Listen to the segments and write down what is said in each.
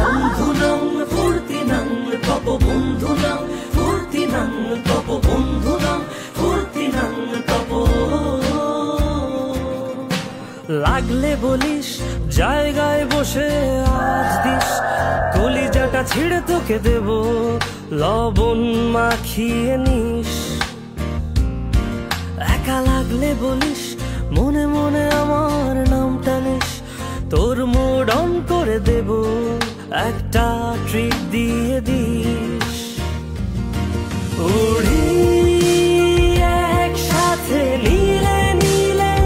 বন্ধুনাং ফুর্তিনাং তপ বন্ধুনাং ফুর্তিনাং তপ বন্ধুনাং ফুর্তিনাং তপ। লাগলে বলিস জায়গায় বসে আজ দিস, কলিজাটা ছিঁড়ে তোকে দেব লবণ মাখিয়ে নিস। একা লাগলে বলিস মনে মনে আমার নামটা নিস, তোর মুড অন করে দেব একটা ট্রিট দিয়ে দিস। উড়ি একসাথে নীলে নীলে,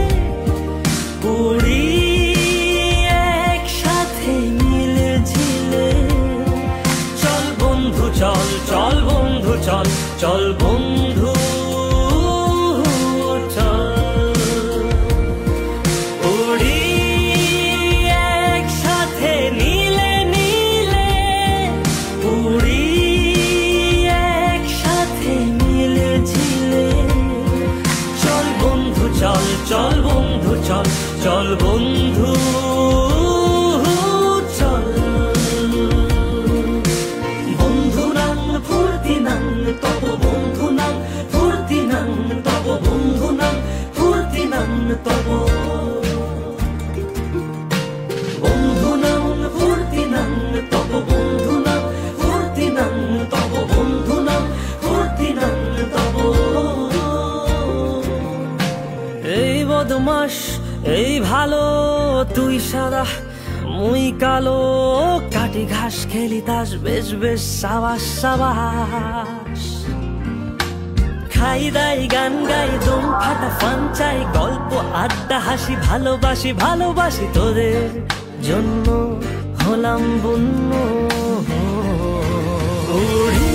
উড়ি একসাথে মিলে ঝিলে। চল বন্ধু চল, চল বন্ধু চল, চল বন্ধু চল বন্ধু চল, চল বন্ধু চল। বন্ধুনাং ফুর্তিনাং তব বন্ধুনাং ফুর্তিনাং তব বন্ধুনাং ফুর্তিনাং তব। বন্ধুনাং ফুর্তিনাং তব বন্ধুনাং ফুর্তিনাং তব বন্ধুনাং ফুর্তিনাং তব। এই বদমাস এই ভালো তুই সাদা মুই কালো, কাটি ঘাস খেলি তাস বেশ বেশ সাবাস সাবাস। খাই দাই গান গাই দম ফাটা ফান চাই, গল্প আড্ডা হাসি ভালোবাসি ভালোবাসি তোদের জন্য হলাম বন্য। উড়ি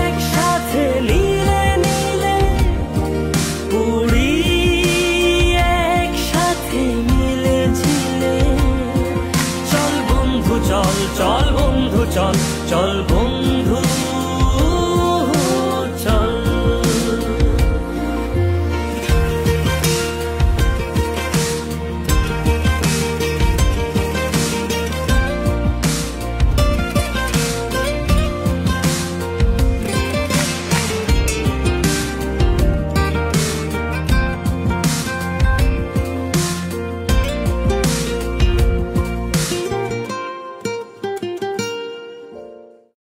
একসাথে নীলে নীলে, উড়ি একসাথে মিলে ঝিলে। চল বন্ধু চল, চল বন্ধু চল, চল।